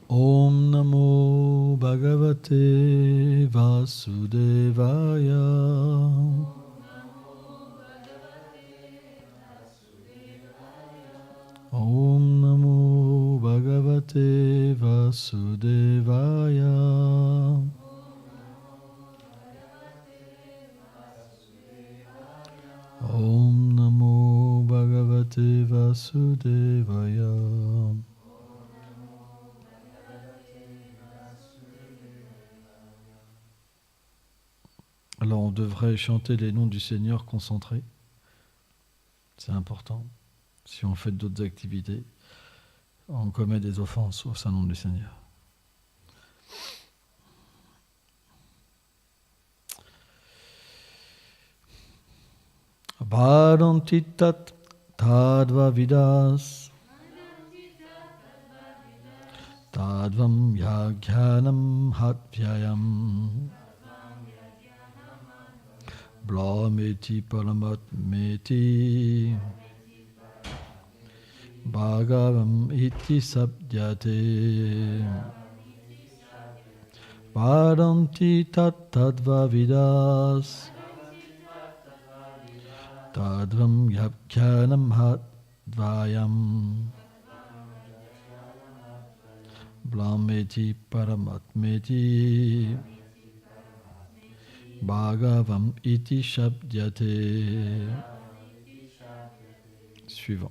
Om Namo Bhagavate Vasudevaya. Om Namo Bhagavate Vasudevaya. Om Namo Bhagavate Vasudevaya. Alors on devrait chanter les noms du Seigneur concentrés. C'est important. Si on fait d'autres activités, on commet des offenses au Saint-Nom du Seigneur. Bharantitat tadva vidas tadvam yaghyanam hatyayam blameti paramatmeti bhagavam iti sabdyate Bharantitat tadva vidas Tadvam yaghyanam hadvayam Blameti paramatmeti Bhagavam iti shabdyate. Suivant.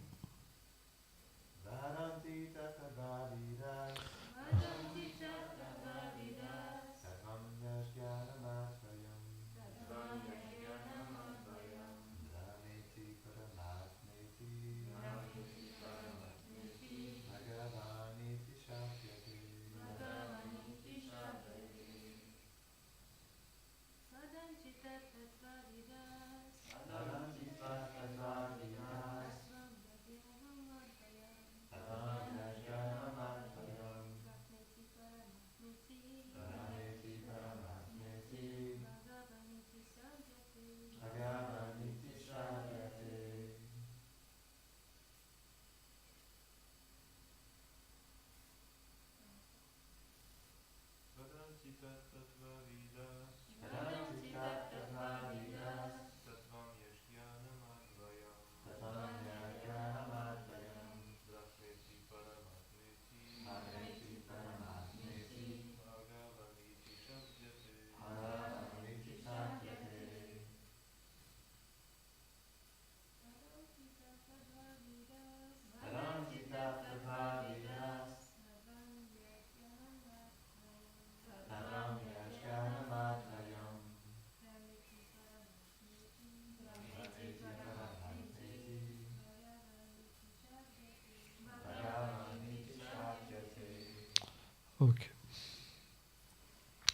Ok.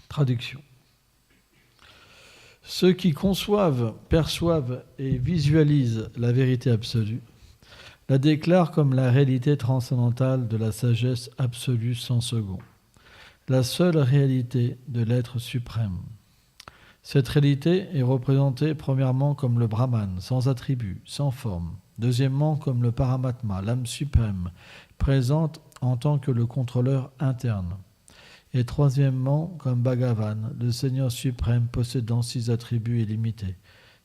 Traduction. Ceux qui conçoivent, perçoivent et visualisent la vérité absolue la déclarent comme la réalité transcendantale de la sagesse absolue sans second, la seule réalité de l'être suprême. Cette réalité est représentée premièrement comme le Brahman, sans attribut, sans forme. Deuxièmement, comme le Paramatma, l'âme suprême, présente en tant que le contrôleur interne. Et troisièmement, comme Bhagavan, le Seigneur suprême possédant 6 attributs illimités.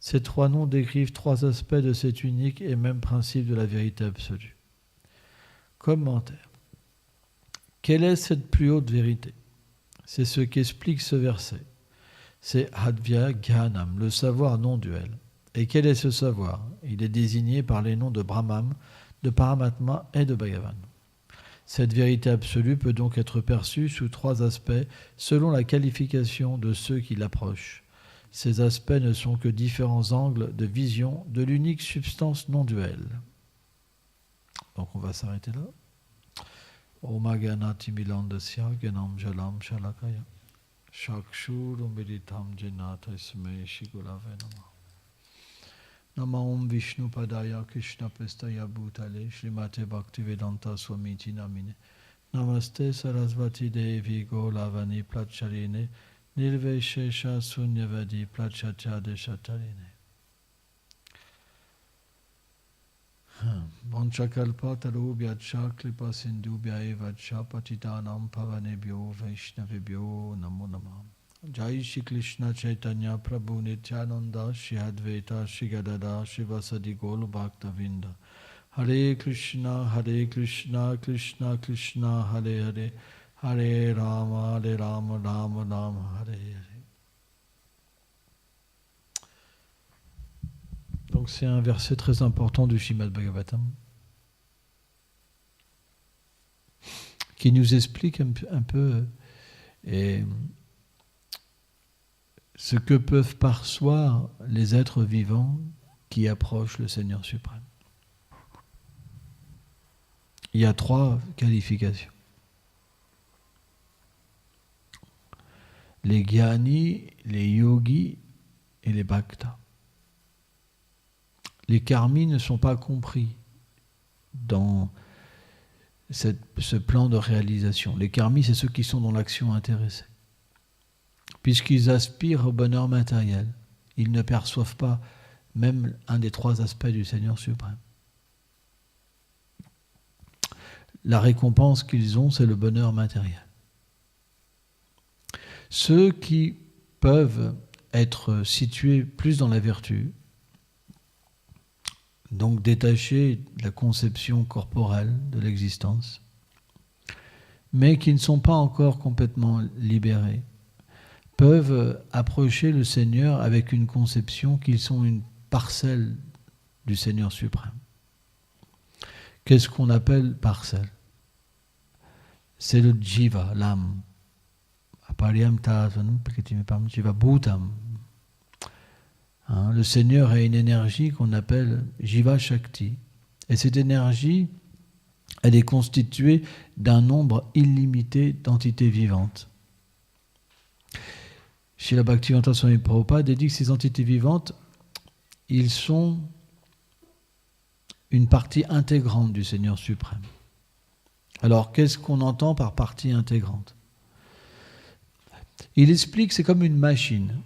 Ces 3 noms décrivent 3 aspects de cet unique et même principe de la vérité absolue. Commentaire. Quelle est cette plus haute vérité ? C'est ce qu'explique ce verset. C'est Advya Gyanam, le savoir non-duel. Et quel est ce savoir ? Il est désigné par les noms de Brahman, de Paramatma et de Bhagavan. Cette vérité absolue peut donc être perçue sous 3 aspects selon la qualification de ceux qui l'approchent. Ces aspects ne sont que différents angles de vision de l'unique substance non-duelle. Donc on va s'arrêter là. Oma Ganati Milandasya Ganam Jalam Shalakaya Shakshuru Meditam Jenata Isme Shigulave Nama Nama Om Vishnu Padaya Krishna Prestaya Bhutale Srimate Bhaktivedanta Swamiti Namine Namaste Sarasvati Devi Golavani Placharine Nirveshesha Sunyavadi Plachatya Deshatarine. Vanchakalpatarubhyacha kripa sindhubhyaeva patitanam pavanebhyo vaishnavebhyo namo namah. Jai Shri Krishna Chaitanya Prabhu Nityananda Shri Advaita Shri Gadada Shivasadi Gaura Bhaktavinda. Hare Krishna Krishna Krishna Hare Hare, Hare Rama Rama Rama Hare Hare. Donc c'est un verset très important du Srimad Bhagavatam qui nous explique un peu ce que peuvent percevoir les êtres vivants qui approchent le Seigneur suprême. Il y a 3 qualifications. Les Gyani, les Yogis et les Bhaktas. Les karmis ne sont pas compris dans ce plan de réalisation. Les karmis, c'est ceux qui sont dans l'action intéressée. Puisqu'ils aspirent au bonheur matériel, ils ne perçoivent pas même un des 3 aspects du Seigneur suprême. La récompense qu'ils ont, c'est le bonheur matériel. Ceux qui peuvent être situés plus dans la vertu, donc détachés de la conception corporelle de l'existence, mais qui ne sont pas encore complètement libérés, peuvent approcher le Seigneur avec une conception qu'ils sont une parcelle du Seigneur suprême. Qu'est-ce qu'on appelle parcelle? C'est le jiva, l'âme. Apariyam tasanam prakitimipam jiva bhutam. Le Seigneur a une énergie qu'on appelle Jiva Shakti. Et cette énergie, elle est constituée d'un nombre illimité d'entités vivantes. Srila Bhaktivedanta Swami Prabhupada dit que ces entités vivantes, ils sont une partie intégrante du Seigneur suprême. Alors, qu'est-ce qu'on entend par partie intégrante? Il explique que c'est comme une machine.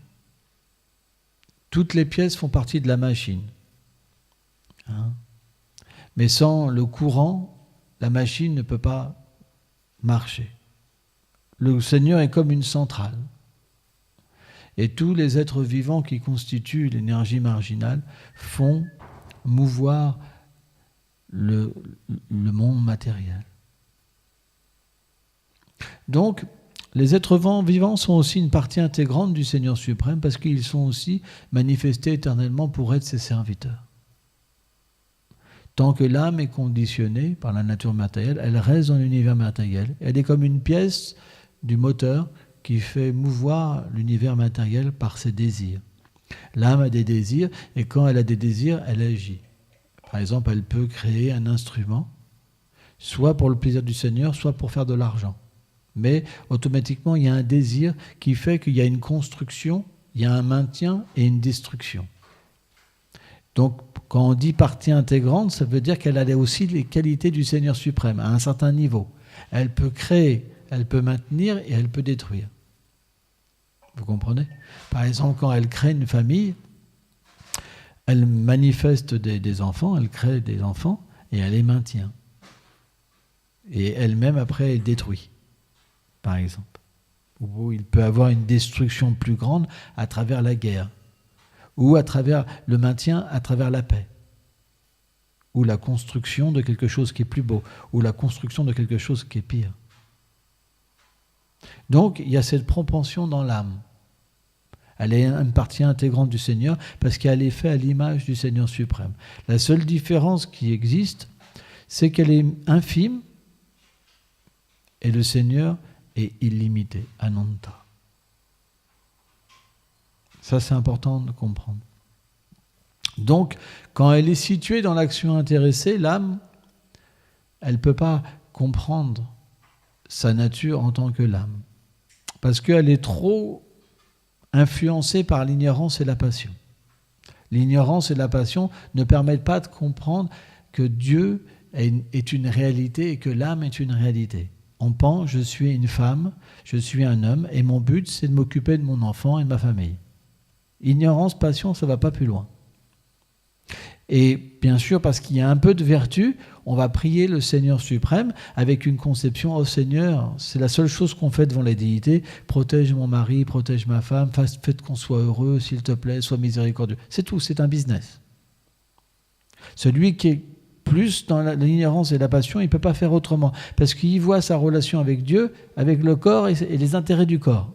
Toutes les pièces font partie de la machine. Mais sans le courant, la machine ne peut pas marcher. Le Seigneur est comme une centrale. Et tous les êtres vivants qui constituent l'énergie marginale font mouvoir le monde matériel. Donc, les êtres vivants sont aussi une partie intégrante du Seigneur suprême parce qu'ils sont aussi manifestés éternellement pour être ses serviteurs. Tant que l'âme est conditionnée par la nature matérielle, elle reste dans l'univers matériel. Elle est comme une pièce du moteur qui fait mouvoir l'univers matériel par ses désirs. L'âme a des désirs et quand elle a des désirs, elle agit. Par exemple, elle peut créer un instrument, soit pour le plaisir du Seigneur, soit pour faire de l'argent. Mais automatiquement, il y a un désir qui fait qu'il y a une construction, il y a un maintien et une destruction. Donc, quand on dit partie intégrante, ça veut dire qu'elle a aussi les qualités du Seigneur suprême, à un certain niveau. Elle peut créer, elle peut maintenir et elle peut détruire. Vous comprenez? Par exemple, quand elle crée une famille, elle manifeste des enfants, elle crée des enfants et elle les maintient. Et elle-même, après, elle détruit. Par exemple, où il peut avoir une destruction plus grande à travers la guerre, ou à travers le maintien, à travers la paix, ou la construction de quelque chose qui est plus beau, ou la construction de quelque chose qui est pire. Donc, il y a cette propension dans l'âme. Elle est une partie intégrante du Seigneur parce qu'elle est faite à l'image du Seigneur suprême. La seule différence qui existe, c'est qu'elle est infime et le Seigneur est illimité, Ananta. Ça, c'est important de comprendre. Donc, quand elle est située dans l'action intéressée, l'âme, elle ne peut pas comprendre sa nature en tant que l'âme. Parce qu'elle est trop influencée par l'ignorance et la passion. L'ignorance et la passion ne permettent pas de comprendre que Dieu est une réalité et que l'âme est une réalité. On pense, je suis une femme, je suis un homme, et mon but, c'est de m'occuper de mon enfant et de ma famille. Ignorance, passion, ça ne va pas plus loin. Et bien sûr, parce qu'il y a un peu de vertu, on va prier le Seigneur suprême avec une conception, oh Seigneur, c'est la seule chose qu'on fait devant les déités, protège mon mari, protège ma femme, faites qu'on soit heureux, s'il te plaît, sois miséricordieux. C'est tout, c'est un business. Celui qui est plus dans l'ignorance et la passion, il ne peut pas faire autrement, parce qu'il voit sa relation avec Dieu, avec le corps et les intérêts du corps.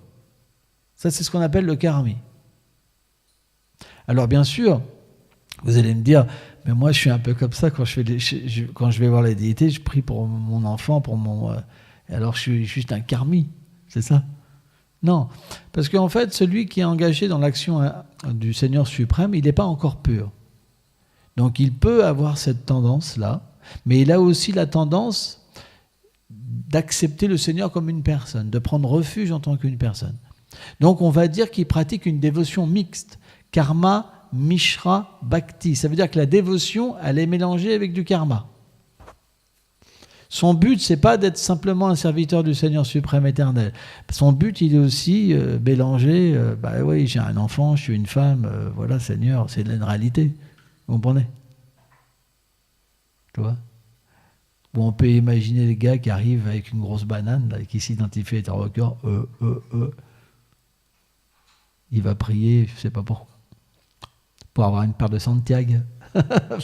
Ça, c'est ce qu'on appelle le karmi. Alors bien sûr, vous allez me dire, mais moi je suis un peu comme ça, quand je vais voir les déités, je prie pour mon enfant, alors je suis juste un karmi, c'est ça? Non, parce qu'en fait, celui qui est engagé dans l'action du Seigneur suprême, il n'est pas encore pur. Donc il peut avoir cette tendance-là, mais il a aussi la tendance d'accepter le Seigneur comme une personne, de prendre refuge en tant qu'une personne. Donc on va dire qu'il pratique une dévotion mixte, karma, mishra, bhakti. Ça veut dire que la dévotion, elle est mélangée avec du karma. Son but, c'est pas d'être simplement un serviteur du Seigneur suprême éternel. Son but, il est aussi mélanger, oui, j'ai un enfant, je suis une femme, voilà, Seigneur, c'est une réalité. Vous comprenez? Tu vois? Bon, on peut imaginer les gars qui arrivent avec une grosse banane, là, et qui s'identifient interlocuteur, il va prier, je ne sais pas pourquoi, pour avoir une paire de Santiago,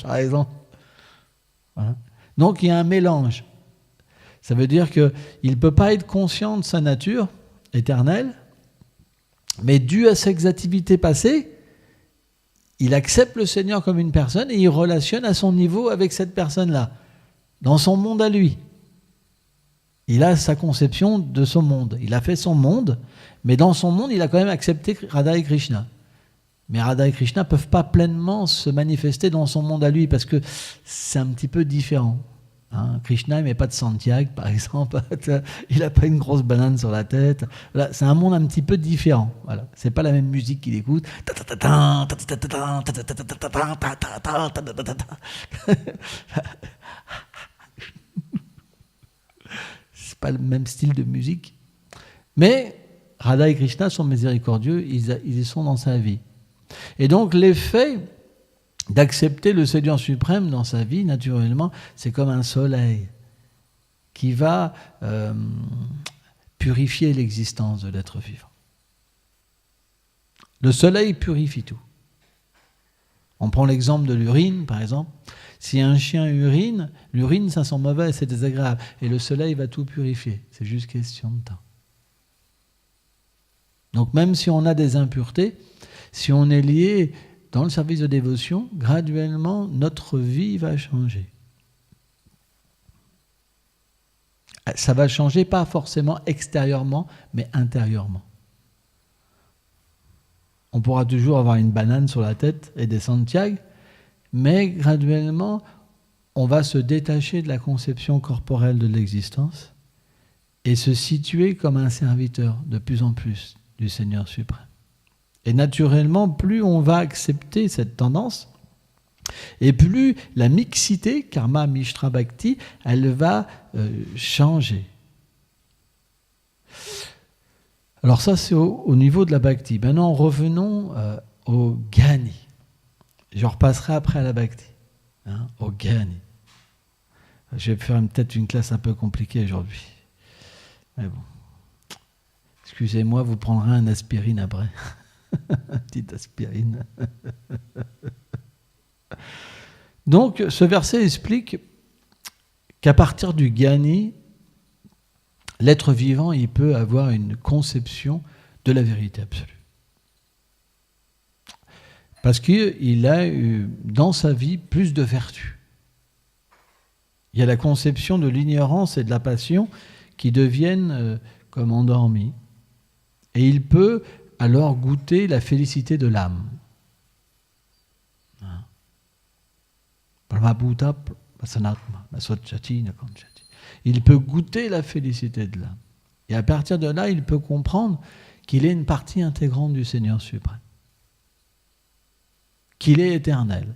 par exemple. Voilà. Donc il y a un mélange. Ça veut dire qu'il ne peut pas être conscient de sa nature éternelle, mais dû à ses activités passées, il accepte le Seigneur comme une personne et il relationne à son niveau avec cette personne-là, dans son monde à lui. Il a sa conception de son monde. Il a fait son monde, mais dans son monde, il a quand même accepté Radha et Krishna. Mais Radha et Krishna ne peuvent pas pleinement se manifester dans son monde à lui parce que c'est un petit peu différent. Hein, Krishna, il met pas de Santiago, par exemple. Il n'a pas une grosse banane sur la tête. Voilà, c'est un monde un petit peu différent. Voilà, c'est pas la même musique qu'il écoute. C'est pas le même style de musique. Mais Radha et Krishna sont miséricordieux, ils sont dans sa vie. Et donc l'effet d'accepter le Seigneur suprême dans sa vie, naturellement, c'est comme un soleil qui va purifier l'existence de l'être vivant. Le soleil purifie tout. On prend l'exemple de l'urine, par exemple. Si un chien urine, l'urine, ça sent mauvais, c'est désagréable. Et le soleil va tout purifier. C'est juste question de temps. Donc même si on a des impuretés, si on est lié dans le service de dévotion, graduellement, notre vie va changer. Ça va changer pas forcément extérieurement, mais intérieurement. On pourra toujours avoir une banane sur la tête et des Santiago, mais graduellement, on va se détacher de la conception corporelle de l'existence et se situer comme un serviteur de plus en plus du Seigneur suprême. Et naturellement, plus on va accepter cette tendance, et plus la mixité, karma, mishra, bhakti, elle va changer. Alors ça, c'est au niveau de la bhakti. Maintenant, revenons au gnani. Je repasserai après à la bhakti, au gnani. Je vais faire peut-être une classe un peu compliquée aujourd'hui. Mais bon. Excusez-moi, vous prendrez un aspirine après. Petite aspirine. Donc, ce verset explique qu'à partir du gnani, l'être vivant, il peut avoir une conception de la vérité absolue. Parce qu'il a eu dans sa vie plus de vertus. Il y a la conception de l'ignorance et de la passion qui deviennent comme endormies. Et il peut alors goûter la félicité de l'âme. Il peut goûter la félicité de l'âme. Et à partir de là, il peut comprendre qu'il est une partie intégrante du Seigneur suprême. Qu'il est éternel.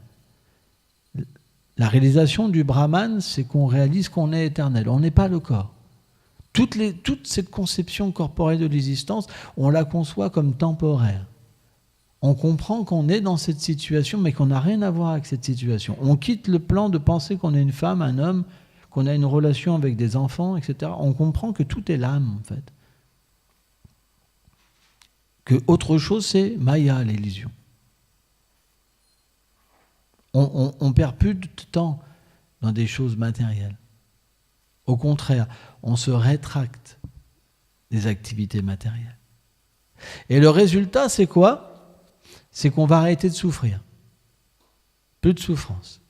La réalisation du Brahman, c'est qu'on réalise qu'on est éternel. On n'est pas le corps. Toute cette conception corporelle de l'existence, on la conçoit comme temporaire. on comprend qu'on est dans cette situation, mais qu'on n'a rien à voir avec cette situation. On quitte le plan de penser qu'on est une femme, un homme, qu'on a une relation avec des enfants, etc. On comprend que tout est l'âme, en fait. Que autre chose, c'est Maya, l'illusion. On perd plus de temps dans des choses matérielles. Au contraire, on se rétracte des activités matérielles. Et le résultat, c'est quoi? C'est qu'on va arrêter de souffrir. Plus de souffrance.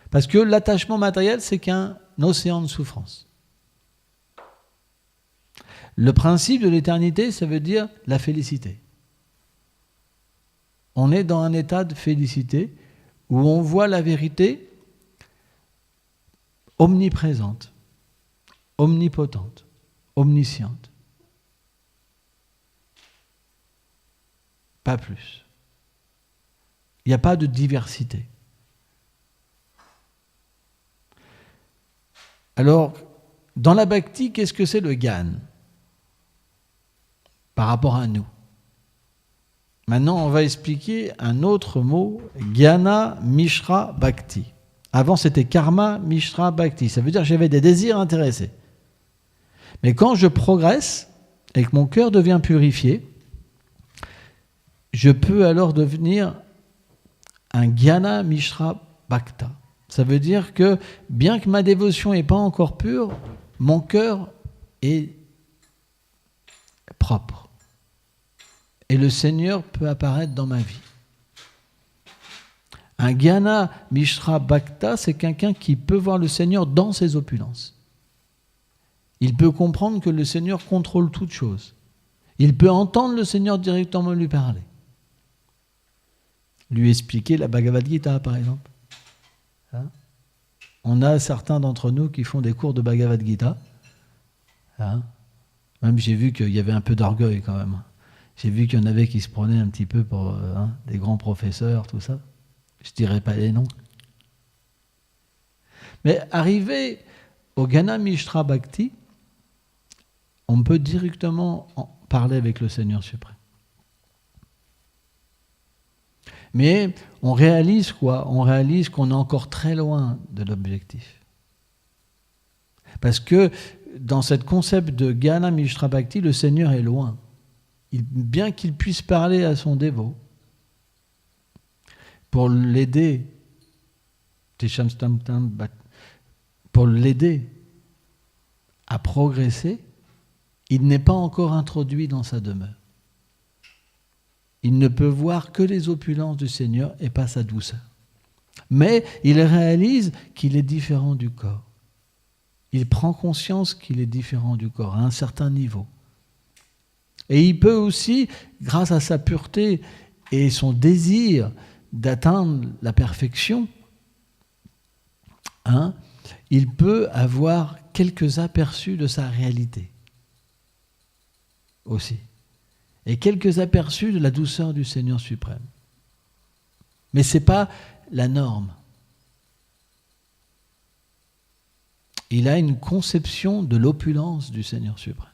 Parce que l'attachement matériel, c'est qu'un océan de souffrance. Le principe de l'éternité, ça veut dire la félicité. On est dans un état de félicité où on voit la vérité omniprésente, omnipotente, omnisciente. Pas plus. Il n'y a pas de diversité. Alors, dans la bhakti, qu'est-ce que c'est le gyan par rapport à nous? Maintenant, on va expliquer un autre mot, Jnana Mishra Bhakti. Avant, c'était Karma Mishra Bhakti. Ça veut dire que j'avais des désirs intéressés. Mais quand je progresse et que mon cœur devient purifié, je peux alors devenir un Jnana Mishra Bhakta. Ça veut dire que, bien que ma dévotion n'est pas encore pure, mon cœur est propre. Et le Seigneur peut apparaître dans ma vie. Un Jnana Mishra Bhakta, c'est quelqu'un qui peut voir le Seigneur dans ses opulences. Il peut comprendre que le Seigneur contrôle toutes choses. Il peut entendre le Seigneur directement lui parler. Lui expliquer la Bhagavad Gita, par exemple. Hein? On a certains d'entre nous qui font des cours de Bhagavad Gita. Hein? Même j'ai vu qu'il y avait un peu d'orgueil quand même. J'ai vu qu'il y en avait qui se prenaient un petit peu pour des grands professeurs, tout ça. Je ne dirais pas les noms. Mais arrivé au Jnana Mishra Bhakti, on peut directement parler avec le Seigneur suprême. Mais on réalise quoi? On réalise qu'on est encore très loin de l'objectif. Parce que dans ce concept de Jnana Mishra Bhakti, le Seigneur est loin. Bien qu'il puisse parler à son dévot, pour l'aider à progresser, il n'est pas encore introduit dans sa demeure. Il ne peut voir que les opulences du Seigneur et pas sa douceur. Mais il réalise qu'il est différent du corps. Il prend conscience qu'il est différent du corps à un certain niveau. Et il peut aussi, grâce à sa pureté et son désir d'atteindre la perfection, il peut avoir quelques aperçus de sa réalité aussi. Et quelques aperçus de la douceur du Seigneur suprême. Mais ce n'est pas la norme. Il a une conception de l'opulence du Seigneur suprême.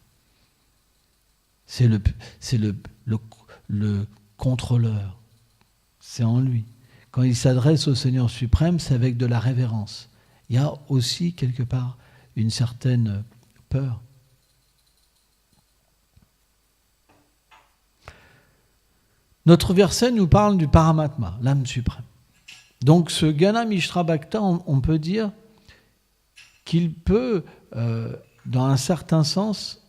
C'est le contrôleur. C'est en lui. Quand il s'adresse au Seigneur suprême, c'est avec de la révérence. Il y a aussi quelque part une certaine peur. Notre verset nous parle du Paramatma, l'âme suprême. Donc ce Jnana Mishra Bhakta, on peut dire qu'il peut, dans un certain sens,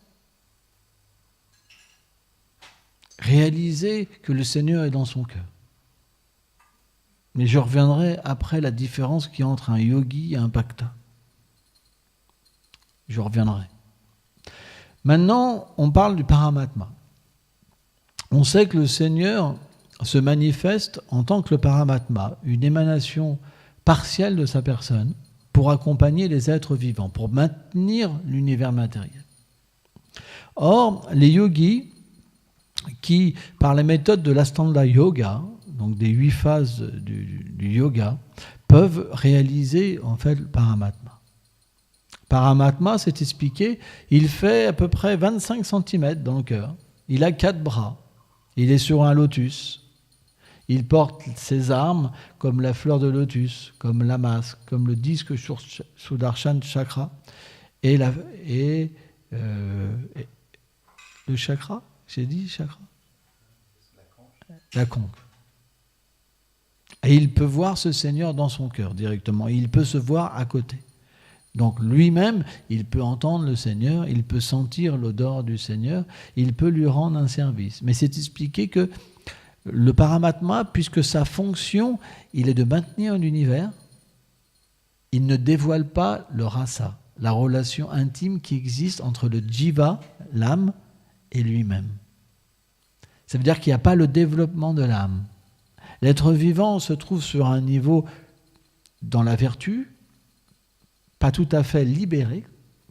réaliser que le Seigneur est dans son cœur. Mais je reviendrai après la différence qu'il y a entre un yogi et un bhakta. Je reviendrai. Maintenant, on parle du Paramatma. On sait que le Seigneur se manifeste en tant que le Paramatma, une émanation partielle de sa personne pour accompagner les êtres vivants, pour maintenir l'univers matériel. Or, les yogis qui, par les méthodes de l'Astanga Yoga, donc des 8 phases du yoga, peuvent réaliser en fait le Paramatma. Paramatma, c'est expliqué, il fait à peu près 25 cm dans le cœur. Il a 4 bras. Il est sur un lotus. Il porte ses armes comme la fleur de lotus, comme la masse, comme le disque Sudarshan chakra et le chakra, j'ai dit chakra, la conque. Et il peut voir ce Seigneur dans son cœur directement. Il peut se voir à côté. Donc lui-même, il peut entendre le Seigneur, il peut sentir l'odeur du Seigneur, il peut lui rendre un service. Mais c'est expliqué que le Paramatma, puisque sa fonction, il est de maintenir l'univers, il ne dévoile pas le rasa, la relation intime qui existe entre le jiva, l'âme, et lui-même. Ça veut dire qu'il n'y a pas le développement de l'âme. L'être vivant se trouve sur un niveau dans la vertu, pas tout à fait libéré,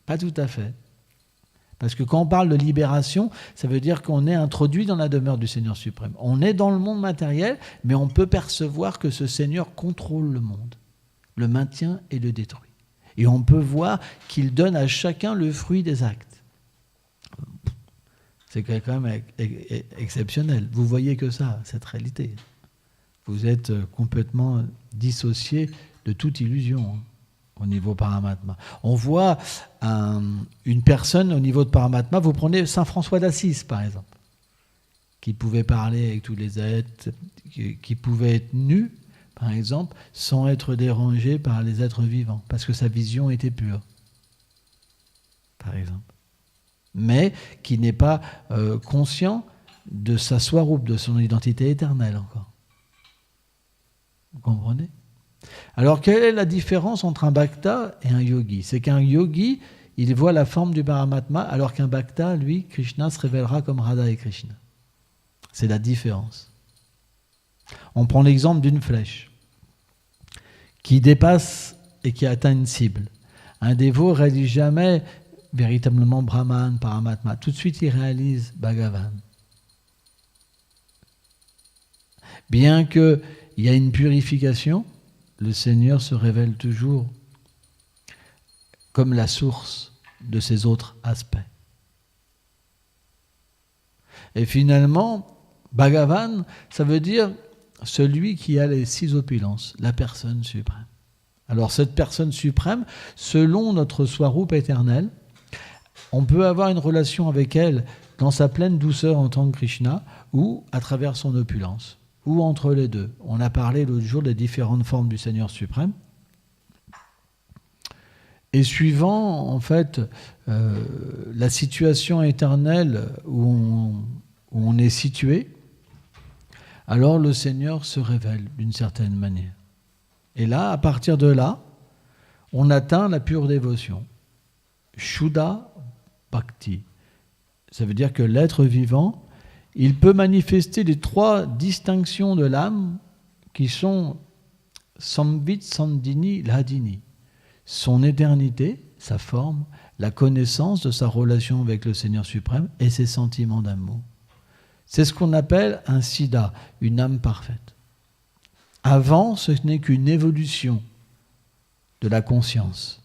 pas tout à fait. Parce que quand on parle de libération, ça veut dire qu'on est introduit dans la demeure du Seigneur suprême. On est dans le monde matériel, mais on peut percevoir que ce Seigneur contrôle le monde, le maintient et le détruit. Et on peut voir qu'il donne à chacun le fruit des actes. C'est quand même exceptionnel. Vous voyez que ça, cette réalité. Vous êtes complètement dissocié de toute illusion. Au niveau Paramatma. On voit une personne au niveau de Paramatma, vous prenez Saint François d'Assise par exemple, qui pouvait parler avec tous les êtres, qui pouvait être nu par exemple, sans être dérangé par les êtres vivants, parce que sa vision était pure, par exemple. Mais qui n'est pas conscient de sa swarup, de son identité éternelle encore. Vous comprenez ? Alors, quelle est la différence entre un bhakta et un yogi ? C'est qu'un yogi, il voit la forme du Paramatma, alors qu'un bhakta, lui, Krishna se révélera comme Radha et Krishna. C'est la différence. On prend l'exemple d'une flèche qui dépasse et qui atteint une cible. Un dévot ne réalise jamais véritablement Brahman, Paramatma. Tout de suite, il réalise Bhagavan. Bien qu'il y ait une purification, le Seigneur se révèle toujours comme la source de ses autres aspects. Et finalement, Bhagavan, ça veut dire celui qui a les 6 opulences, la personne suprême. Alors cette personne suprême, selon notre swarup éternel, on peut avoir une relation avec elle dans sa pleine douceur en tant que Krishna ou à travers son opulence. Ou entre les deux. On a parlé l'autre jour des différentes formes du Seigneur suprême. Et suivant, en fait, la situation éternelle où on est situé, alors le Seigneur se révèle d'une certaine manière. Et là, à partir de là, on atteint la pure dévotion. Shuddha Bhakti. Ça veut dire que l'être vivant, il peut manifester les 3 distinctions de l'âme qui sont Samvit, Sandhini, Ladini. Son éternité, sa forme, la connaissance de sa relation avec le Seigneur suprême et ses sentiments d'amour. C'est ce qu'on appelle un siddha, une âme parfaite. Avant, ce n'est qu'une évolution de la conscience.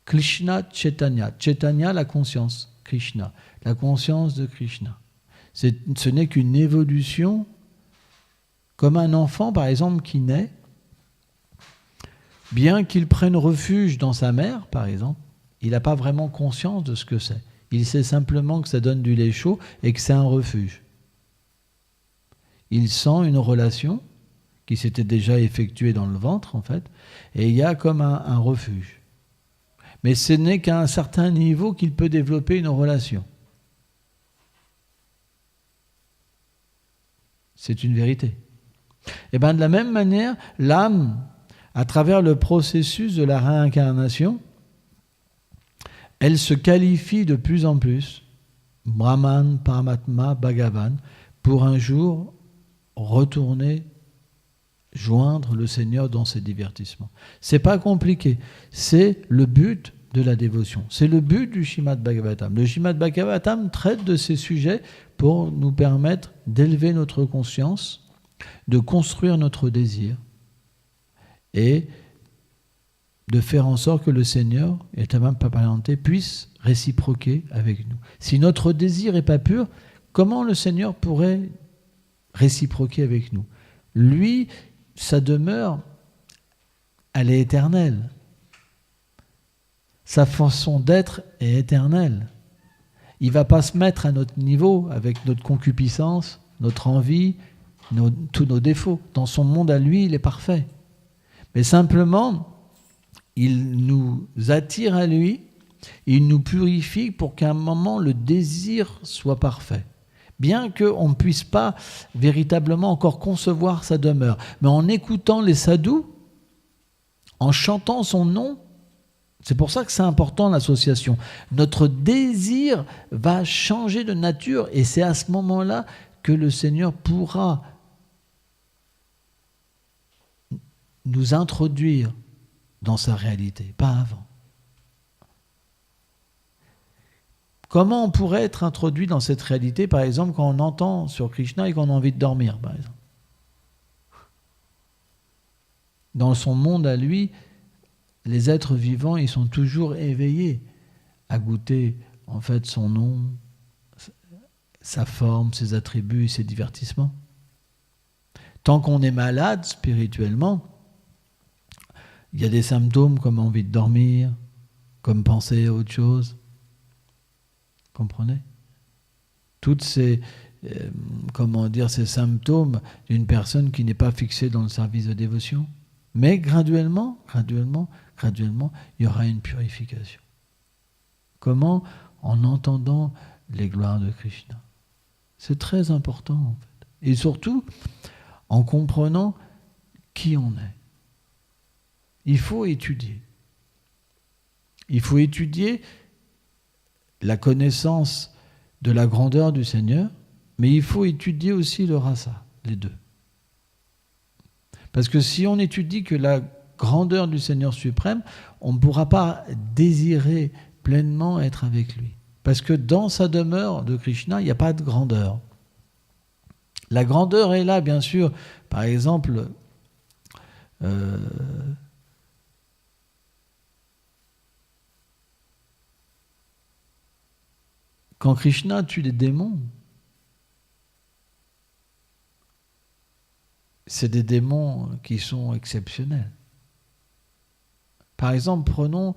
Krishna Chaitanya. Chaitanya, la conscience. Krishna, la conscience de Krishna. Ce n'est qu'une évolution, comme un enfant, par exemple, qui naît, bien qu'il prenne refuge dans sa mère, par exemple, il n'a pas vraiment conscience de ce que c'est. Il sait simplement que ça donne du lait chaud et que c'est un refuge. Il sent une relation qui s'était déjà effectuée dans le ventre, en fait, et il y a comme un refuge. Mais ce n'est qu'à un certain niveau qu'il peut développer une relation. C'est une vérité. Et bien de la même manière, l'âme, à travers le processus de la réincarnation, elle se qualifie de plus en plus, Brahman, Paramatma, Bhagavan, pour un jour retourner, joindre le Seigneur dans ses divertissements. C'est pas compliqué, c'est le but de la dévotion. C'est le but du Śrīmad Bhagavatam. Le Śrīmad Bhagavatam traite de ces sujets pour nous permettre d'élever notre conscience, de construire notre désir et de faire en sorte que le Seigneur, et Tamam Papayanté, puisse réciproquer avec nous. Si notre désir n'est pas pur, comment le Seigneur pourrait réciproquer avec nous ? Lui, sa demeure, elle est éternelle. Sa façon d'être est éternelle. Il ne va pas se mettre à notre niveau avec notre concupiscence, notre envie, tous nos défauts. Dans son monde à lui, il est parfait. Mais simplement, il nous attire à lui, il nous purifie pour qu'à un moment, le désir soit parfait. Bien qu'on ne puisse pas véritablement encore concevoir sa demeure. Mais en écoutant les sadhus, en chantant son nom, c'est pour ça que c'est important l'association. Notre désir va changer de nature et c'est à ce moment-là que le Seigneur pourra nous introduire dans sa réalité, pas avant. Comment on pourrait être introduit dans cette réalité, par exemple, quand on entend sur Krishna et qu'on a envie de dormir, par exemple. Dans son monde à lui, les êtres vivants, ils sont toujours éveillés à goûter, en fait, son nom, sa forme, ses attributs et ses divertissements. Tant qu'on est malade spirituellement, il y a des symptômes comme envie de dormir, comme penser à autre chose. Comprenez ? Toutes ces, ces symptômes d'une personne qui n'est pas fixée dans le service de dévotion. Mais graduellement, il y aura une purification. Comment ? En entendant les gloires de Krishna. C'est très important, en fait. Et surtout, en comprenant qui on est. Il faut étudier. Il faut étudier la connaissance de la grandeur du Seigneur, mais il faut étudier aussi le rasa, les deux. Parce que si on étudie que la grandeur du Seigneur suprême, on ne pourra pas désirer pleinement être avec lui. Parce que dans sa demeure de Krishna, il n'y a pas de grandeur. La grandeur est là, bien sûr. Par exemple, quand Krishna tue des démons, c'est des démons qui sont exceptionnels. Par exemple, prenons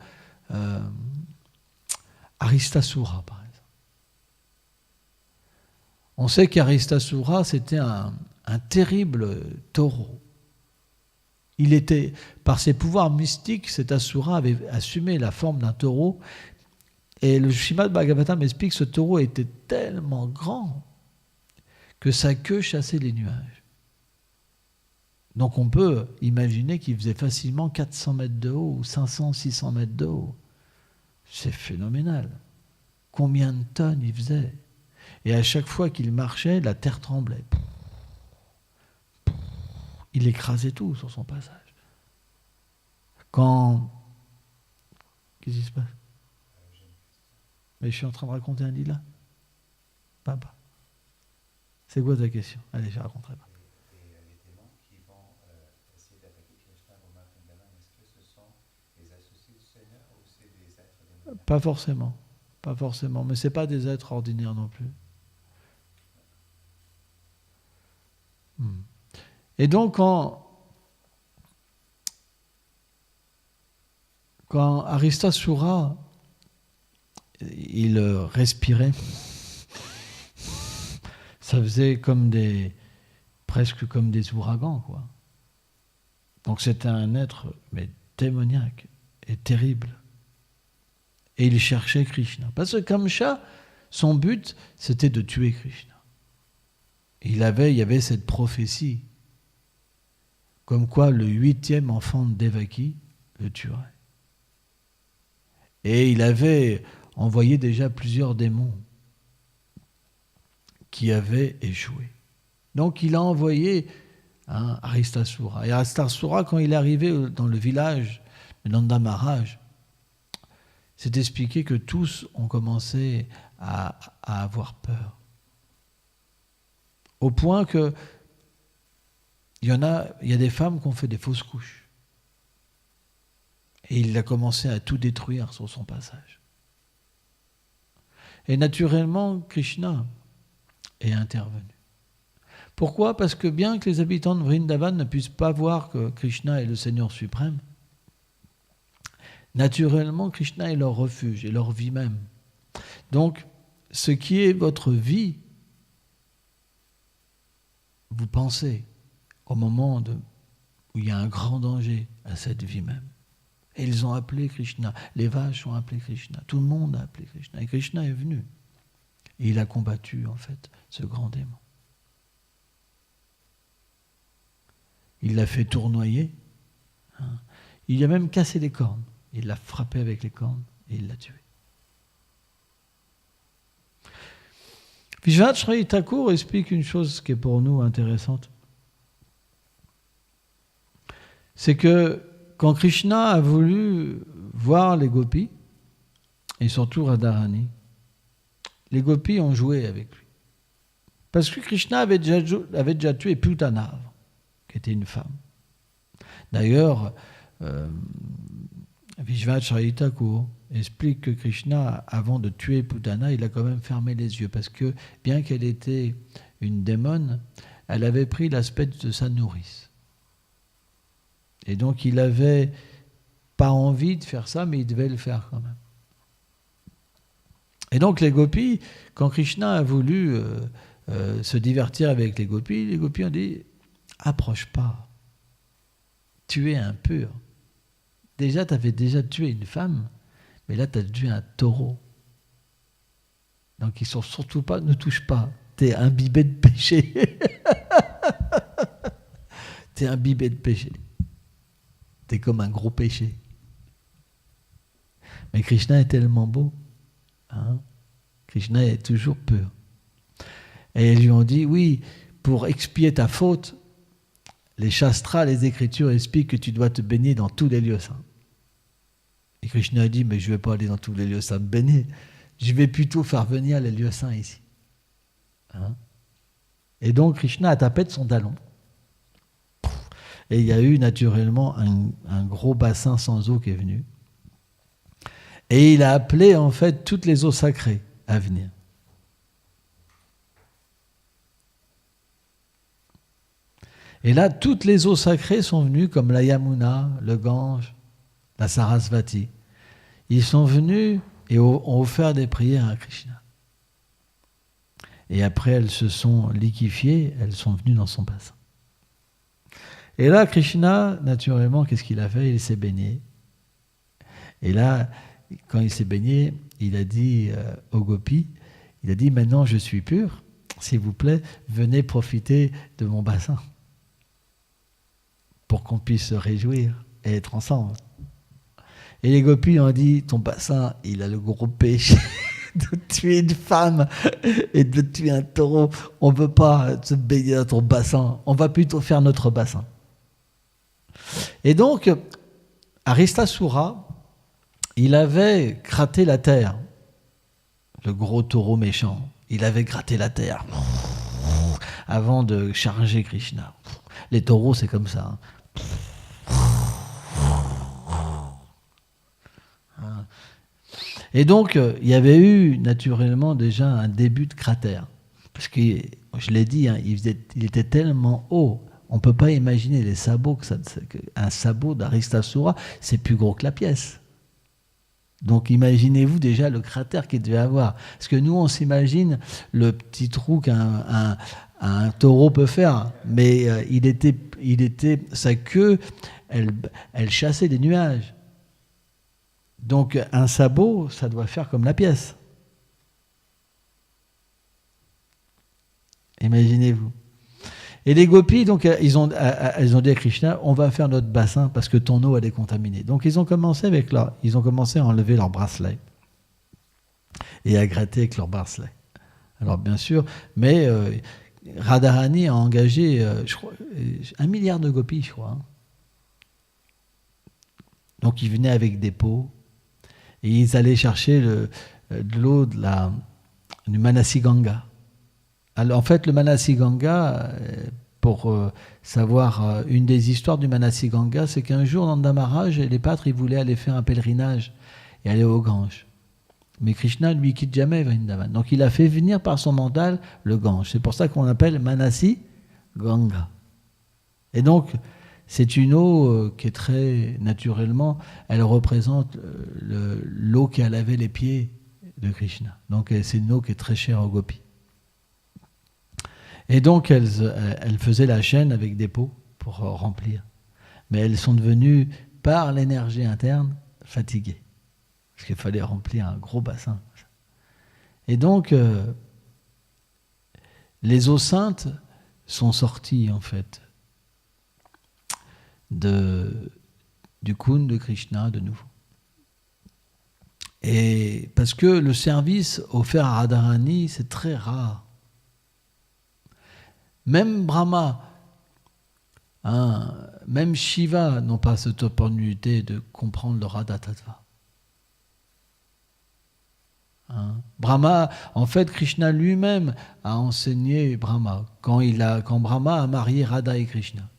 Aristasura, par exemple. On sait qu'Aristasura, c'était un terrible taureau. Il était, par ses pouvoirs mystiques, cet Asura avait assumé la forme d'un taureau. Et le Srimad Bhagavatam explique que ce taureau était tellement grand que sa queue chassait les nuages. Donc on peut imaginer qu'il faisait facilement 400 mètres de haut ou 500, 600 mètres de haut. C'est phénoménal. Combien de tonnes il faisait ? Et à chaque fois qu'il marchait, la terre tremblait. Il écrasait tout sur son passage. Qu'est-ce qui se passe ? Mais je suis en train de raconter un lila. Papa. C'est quoi ta question ? Allez, je ne raconterai pas. Et les démons qui vont essayer d'attaquer Krishna, Roma, Vrindavan, est-ce que ce sont des associés du Seigneur ou c'est des êtres démoniaques ? Pas forcément. Pas forcément. Mais ce n'est pas des êtres ordinaires non plus. Et donc, quand Aristasura, il respirait, ça faisait presque comme des ouragans, quoi. Donc c'était un être mais démoniaque et terrible. Et il cherchait Krishna. Parce que Kamsa, son but, c'était de tuer Krishna. Il y avait cette prophétie, comme quoi le 8e enfant de Devaki le tuerait. Et il avait envoyé déjà plusieurs démons qui avaient échoué. Donc il a envoyé Aristasura. Et Aristasura, quand il est arrivé dans le village de Nanda Maharaj, c'est expliqué que tous ont commencé à avoir peur. Au point que il y a des femmes qui ont fait des fausses couches. Et il a commencé à tout détruire sur son passage. Et naturellement, Krishna est intervenu Pourquoi ? Parce que bien que les habitants de Vrindavan ne puissent pas voir que Krishna est le Seigneur suprême, naturellement, Krishna est leur refuge et leur vie même. Donc, ce qui est votre vie, vous pensez au moment où il y a un grand danger à cette vie même. Et ils ont appelé Krishna. Les vaches ont appelé Krishna. Tout le monde a appelé Krishna. Et Krishna est venu. Et il a combattu, en fait, ce grand démon. Il l'a fait tournoyer. Il a même cassé les cornes. Il l'a frappé avec les cornes et il l'a tué. Vishwanath Chakravarti Thakur explique une chose qui est pour nous intéressante. C'est que quand Krishna a voulu voir les gopis, et surtout Radharani, les gopis ont joué avec lui. Parce que Krishna avait déjà tué Putana, qui était une femme. D'ailleurs, Vishwanath Chakravarti Thakur explique que Krishna, avant de tuer Putana, il a quand même fermé les yeux, parce que bien qu'elle était une démone, elle avait pris l'aspect de sa nourrice. Et donc il n'avait pas envie de faire ça, mais il devait le faire quand même. Et donc les gopis, quand Krishna a voulu se divertir avec les gopis ont dit « Approche pas, tu es impur. Déjà, tu avais déjà tué une femme, mais là, tu as tué un taureau. Donc ils sont surtout pas, ne touche pas, tu es imbibé de péché. Tu es imbibé de péché. T'es comme un gros péché. Mais Krishna est tellement beau. Krishna est toujours pur. Et ils lui ont dit, oui, pour expier ta faute, les shastras, les écritures expliquent que tu dois te baigner dans tous les lieux saints. Et Krishna a dit, mais je ne vais pas aller dans tous les lieux saints me baigner. Je vais plutôt faire venir les lieux saints ici. Et donc Krishna a tapé de son talon. Et il y a eu naturellement un gros bassin sans eau qui est venu. Et il a appelé en fait toutes les eaux sacrées à venir. Et là, toutes les eaux sacrées sont venues, comme la Yamuna, le Gange, la Sarasvati. Ils sont venus et ont offert des prières à Krishna. Et après, elles se sont liquéfiées, elles sont venues dans son bassin. Et là, Krishna, naturellement, qu'est-ce qu'il a fait ? Il s'est baigné. Et là, quand il s'est baigné, il a dit aux gopis, il a dit, maintenant je suis pur, s'il vous plaît, venez profiter de mon bassin pour qu'on puisse se réjouir et être ensemble. Et les gopis ont dit, ton bassin, il a le gros péché de tuer une femme et de tuer un taureau. On ne peut pas se baigner dans ton bassin, on va plutôt faire notre bassin. Et donc, Aristasura, il avait gratté la terre, le gros taureau méchant. Il avait gratté la terre avant de charger Krishna. Les taureaux, c'est comme ça. Et donc, il y avait eu naturellement déjà un début de cratère. Parce que, je l'ai dit, il était tellement haut. On ne peut pas imaginer les sabots, un sabot d'Aristasura, c'est plus gros que la pièce. Donc imaginez-vous déjà le cratère qu'il devait avoir. Parce que nous, on s'imagine le petit trou qu'un taureau peut faire. Mais sa queue, elle chassait des nuages. Donc un sabot, ça doit faire comme la pièce. Imaginez-vous. Et les gopis, donc, elles ont dit à Krishna, on va faire notre bassin parce que ton eau, elle est contaminée. Donc, ils ont commencé à enlever leurs bracelets et à gratter avec leurs bracelets. Alors, bien sûr, mais Radharani a engagé, je crois, 1 milliard de gopis, je crois. Donc, ils venaient avec des pots et ils allaient chercher de l'eau du Manasi Ganga. Alors, en fait, le Manasi Ganga, pour savoir une des histoires du Manasi Ganga, c'est qu'un jour, Nanda Maharaj et les pâtres, ils voulaient aller faire un pèlerinage et aller au Gange. Mais Krishna, lui, quitte jamais Vrindavan. Donc, il a fait venir par son mental le Gange. C'est pour ça qu'on appelle Manasi Ganga. Et donc, c'est une eau qui est très naturellement, elle représente l'eau qui a lavé les pieds de Krishna. Donc c'est une eau qui est très chère aux gopis. Et donc elles faisaient la chaîne avec des pots pour remplir. Mais elles sont devenues, par l'énergie interne, fatiguées. Parce qu'il fallait remplir un gros bassin. Et donc, les eaux saintes sont sorties en fait du Kund de Krishna de nouveau. Et parce que le service offert à Radharani, c'est très rare. Même Brahma, même Shiva n'ont pas cette opportunité de comprendre le Radha Tattva. Brahma, en fait, Krishna lui-même a enseigné Brahma quand Brahma a marié Radha et Krishna.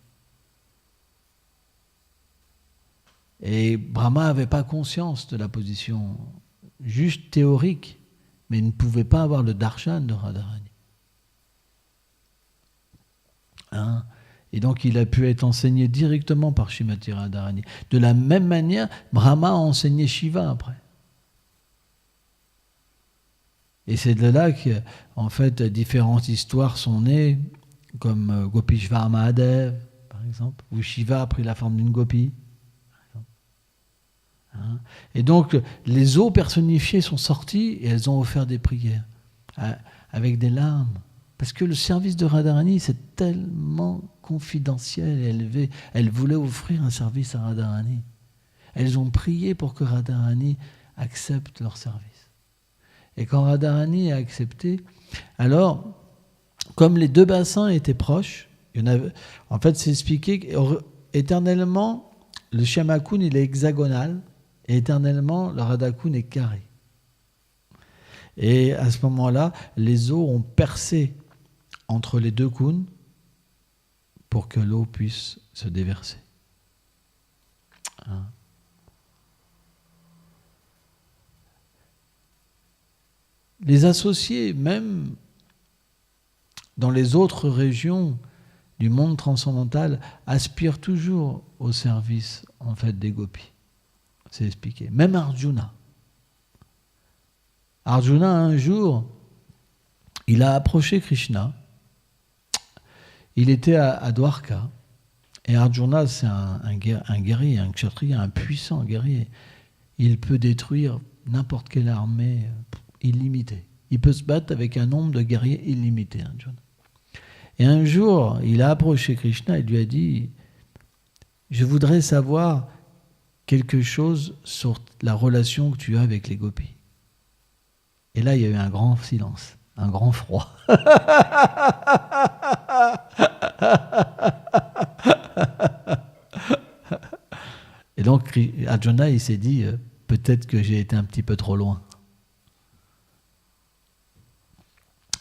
Et Brahma n'avait pas conscience de la position juste théorique, mais il ne pouvait pas avoir le darshan de Radharani. Et donc il a pu être enseigné directement par Srimati Radharani. De la même manière, Brahma a enseigné Shiva après. Et c'est de là que, en fait, différentes histoires sont nées, comme Gopishvar Mahadev, par exemple, où Shiva a pris la forme d'une gopi. Et donc, les eaux personnifiées sont sorties et elles ont offert des prières avec des larmes. Parce que le service de Radharani, c'est tellement confidentiel et élevé. Elles voulaient offrir un service à Radharani. Elles ont prié pour que Radharani accepte leur service. Et quand Radharani a accepté, alors, comme les deux bassins étaient proches, en fait, c'est expliqué qu'éternellement, le Shyamakund, il est hexagonal, et éternellement, le Radhakund est carré. Et à ce moment-là, les eaux ont percé entre les deux kunds pour que l'eau puisse se déverser. Les associés, même dans les autres régions du monde transcendantal, aspirent toujours au service en fait des gopis. C'est expliqué. Même Arjuna. Arjuna, un jour, il a approché Krishna. Il était à Dwarka. Et Arjuna, c'est un guerrier, un kshatriya, un puissant guerrier. Il peut détruire n'importe quelle armée illimitée. Il peut se battre avec un nombre de guerriers illimité, Arjuna. Et un jour, il a approché Krishna et lui a dit « Je voudrais savoir quelque chose sur la relation que tu as avec les gopis. » Et là, il y a eu un grand silence, un grand froid. Et donc, Arjuna, il s'est dit, peut-être que j'ai été un petit peu trop loin.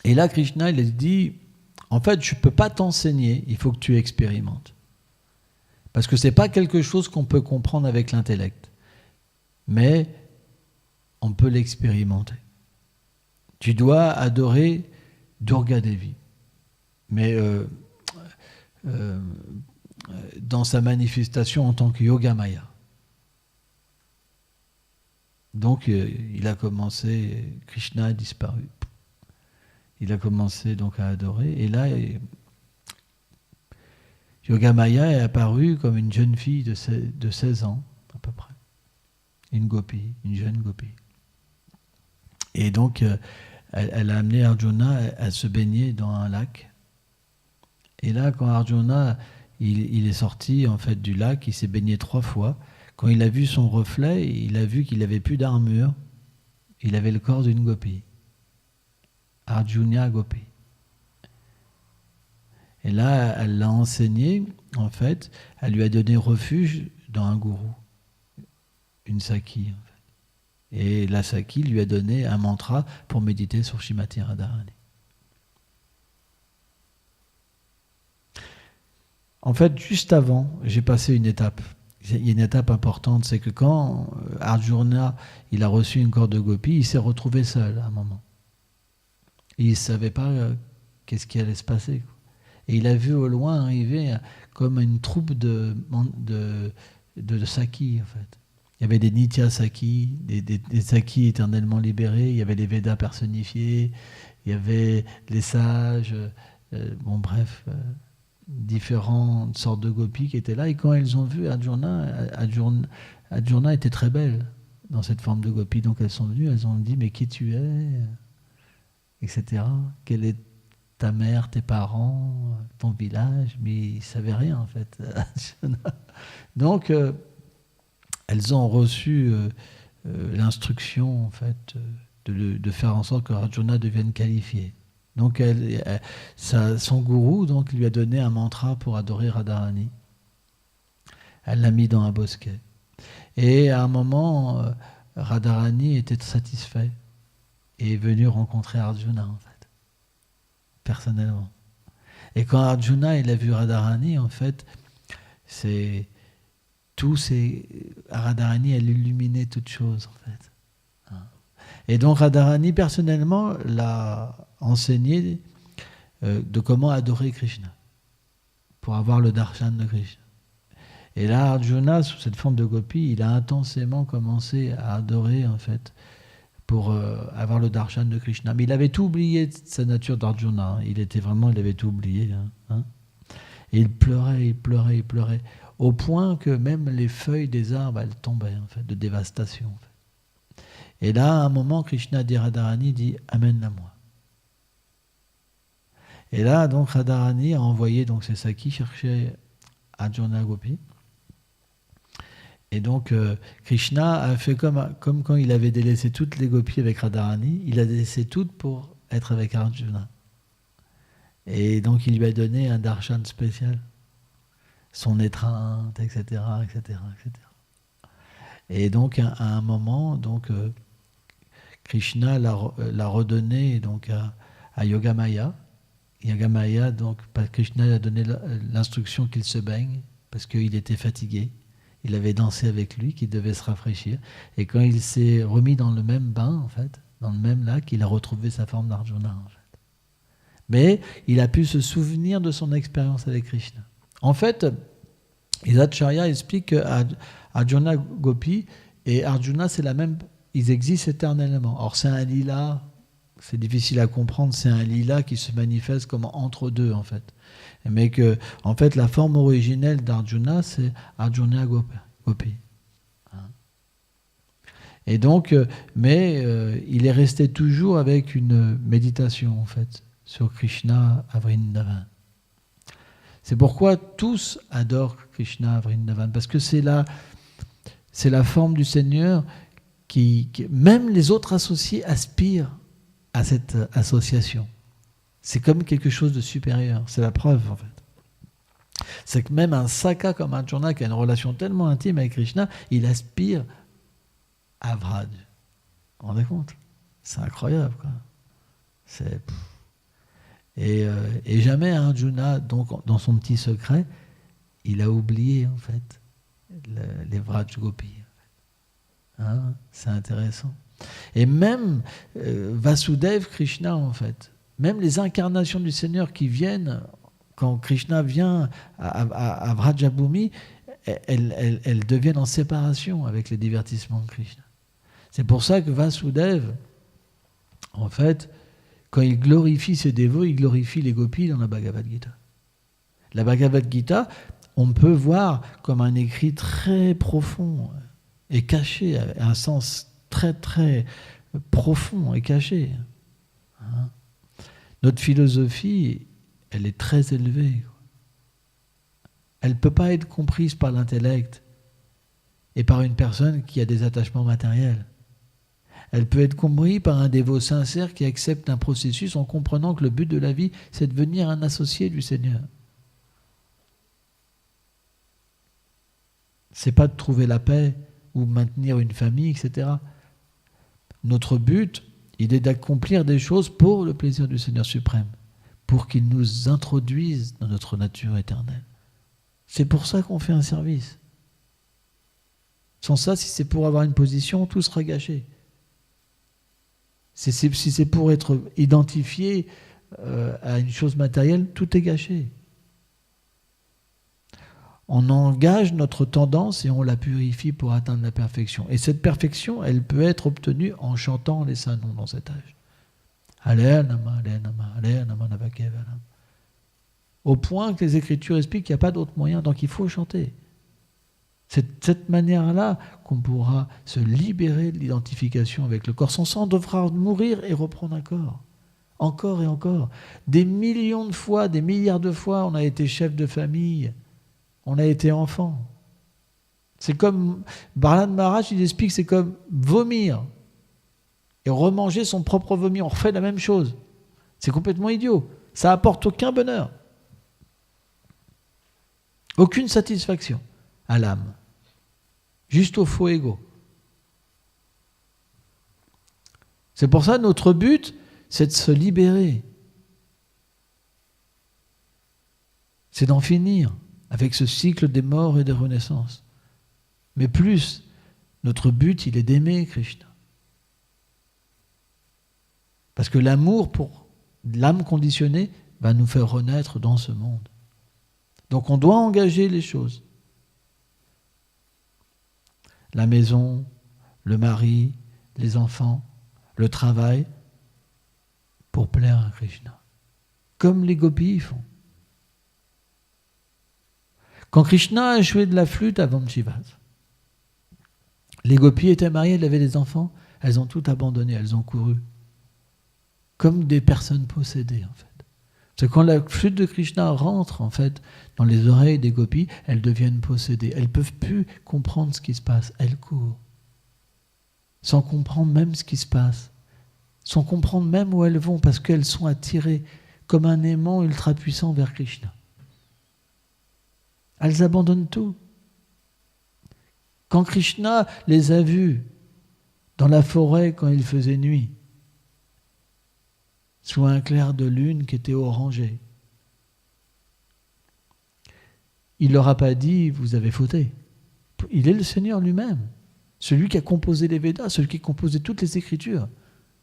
Et là, Krishna, il a dit, en fait, je ne peux pas t'enseigner, il faut que tu expérimentes. Parce que ce n'est pas quelque chose qu'on peut comprendre avec l'intellect. Mais on peut l'expérimenter. Tu dois adorer Durga Devi. Mais dans sa manifestation en tant que Yoga Maya. Donc il a commencé, Krishna a disparu. Il a commencé donc à adorer. Et là, Yoga Maya est apparue comme une jeune fille de 16 ans, à peu près. Une gopi, une jeune gopi. Et donc, elle a amené Arjuna à se baigner dans un lac. Et là, quand Arjuna, il est sorti en fait du lac, il s'est baigné 3 fois. Quand il a vu son reflet, il a vu qu'il n'avait plus d'armure. Il avait le corps d'une gopi. Arjuna Gopi. Et là, elle l'a enseigné, en fait, elle lui a donné refuge dans un gourou, une Saki, en fait. Et la Saki lui a donné un mantra pour méditer sur Srimati Radharani. En fait, juste avant, j'ai passé une étape. Il y a une étape importante, c'est que quand Arjuna il a reçu une corde de gopi, il s'est retrouvé seul à un moment. Et il ne savait pas qu'est-ce qui allait se passer. Et il a vu au loin arriver comme une troupe de Sakis, en fait. Il y avait des Nitya Sakis, des Sakis éternellement libérés, il y avait les Védas personnifiés, il y avait les sages, différentes sortes de gopis qui étaient là. Et quand elles ont vu Arjuna était très belle dans cette forme de gopi. Donc elles sont venues, elles ont dit, mais qui tu es, etc. Quelle est ta mère, tes parents, ton village? Mais ils ne savaient rien, en fait. Donc, elles ont reçu l'instruction, en fait, de faire en sorte que Arjuna devienne qualifié. Donc, son gourou donc, lui a donné un mantra pour adorer Radharani. Elle l'a mis dans un bosquet. Et à un moment, Radharani était satisfait et est venu rencontrer Arjuna, en fait, personnellement. Et quand Arjuna il a vu Radharani, en fait, Radharani, elle illuminait toute chose, en fait. Et donc Radharani, personnellement, l'a enseigné de comment adorer Krishna, pour avoir le darshan de Krishna. Et là, Arjuna, sous cette forme de gopi, il a intensément commencé à adorer, en fait, pour avoir le darshan de Krishna. Mais il avait tout oublié de sa nature d'Arjuna. Il avait tout oublié. Et il pleurait, au point que même les feuilles des arbres, elles tombaient, en fait, de dévastation. En fait. Et là, à un moment, Krishna dit Radharani, dit « Amène-la-moi ». Et là, donc, Radharani a envoyé donc, ses Sakis chercher Arjuna Gopi. Et donc, Krishna a fait comme quand il avait délaissé toutes les gopis avec Radharani, il a délaissé toutes pour être avec Arjuna. Et donc, il lui a donné un darshan spécial, son étreinte, etc., etc., etc. Et donc, à un moment, donc, Krishna l'a redonné donc, à Yogamaya. Yogamaya, donc, Krishna lui a donné l'instruction qu'il se baigne, parce qu'il était fatigué. Il avait dansé avec lui, qu'il devait se rafraîchir. Et quand il s'est remis dans le même bain, en fait, dans le même lac, il a retrouvé sa forme d'Arjuna, en fait. Mais il a pu se souvenir de son expérience avec Krishna. En fait, les Acharyas expliquent que Arjuna Gopi et Arjuna, c'est la même, ils existent éternellement. Or, c'est un lila, c'est difficile à comprendre, c'est un lila qui se manifeste comme entre deux, en fait. Mais que, en fait, la forme originelle d'Arjuna, c'est Arjuna Gopi. Et donc, il est resté toujours avec une méditation, en fait, sur Krishna à Vrindavan. C'est pourquoi tous adorent Krishna à Vrindavan, parce que c'est la forme du Seigneur qui même les autres associés aspirent à cette association. C'est comme quelque chose de supérieur. C'est la preuve, en fait. C'est que même un Saka comme Arjuna, qui a une relation tellement intime avec Krishna, il aspire à Vraj. Vous vous rendez compte? C'est incroyable, quoi. Et jamais Arjuna, donc, dans son petit secret, il a oublié, en fait, les Vraj Gopis. Hein? C'est intéressant. Et même Vasudev Krishna, en fait, même les incarnations du Seigneur qui viennent, quand Krishna vient à Vrajabhumi, elles deviennent en séparation avec les divertissements de Krishna. C'est pour ça que Vasudev, en fait, quand il glorifie ses dévots, il glorifie les gopis dans la Bhagavad Gita. La Bhagavad Gita, on peut voir comme un écrit très profond et caché, un sens très très profond et caché. Hein? Notre philosophie, elle est très élevée. Elle ne peut pas être comprise par l'intellect et par une personne qui a des attachements matériels. Elle peut être comprise par un dévot sincère qui accepte un processus en comprenant que le but de la vie, c'est de devenir un associé du Seigneur. C'est pas de trouver la paix ou maintenir une famille, etc. Notre but, il est d'accomplir des choses pour le plaisir du Seigneur suprême, pour qu'il nous introduise dans notre nature éternelle. C'est pour ça qu'on fait un service. Sans ça, si c'est pour avoir une position, tout sera gâché. Si c'est pour être identifié à une chose matérielle, tout est gâché. On engage notre tendance et on la purifie pour atteindre la perfection. Et cette perfection, elle peut être obtenue en chantant les saints noms dans cet âge. Au point que les Écritures expliquent qu'il n'y a pas d'autre moyen, donc il faut chanter. C'est de cette manière-là qu'on pourra se libérer de l'identification avec le corps. Son sang devra mourir et reprendre un corps. Encore et encore. Des millions de fois, des milliards de fois, on a été chef de famille. On a été enfant. C'est comme, Barlan Maharaj, il explique, c'est comme vomir et remanger son propre vomi. On refait la même chose. C'est complètement idiot. Ça apporte aucun bonheur. Aucune satisfaction à l'âme. Juste au faux ego. C'est pour ça notre but, c'est de se libérer. C'est d'en finir avec ce cycle des morts et des renaissances. Mais plus, notre but, il est d'aimer Krishna. Parce que l'amour pour l'âme conditionnée va nous faire renaître dans ce monde. Donc on doit engager les choses. La maison, le mari, les enfants, le travail, pour plaire à Krishna. Comme les gopis font. Quand Krishna a joué de la flûte à Vanchivas, les gopis étaient mariées, elles avaient des enfants, elles ont tout abandonné, elles ont couru. Comme des personnes possédées, en fait. C'est quand la flûte de Krishna rentre, en fait, dans les oreilles des gopis, elles deviennent possédées. Elles ne peuvent plus comprendre ce qui se passe. Elles courent. Sans comprendre même ce qui se passe. Sans comprendre même où elles vont, parce qu'elles sont attirées comme un aimant ultra puissant vers Krishna. Elles abandonnent tout. Quand Krishna les a vues dans la forêt quand il faisait nuit, sous un clair de lune qui était orangé, il ne leur a pas dit « vous avez fauté ». Il est le Seigneur lui-même, celui qui a composé les Védas, celui qui a composé toutes les écritures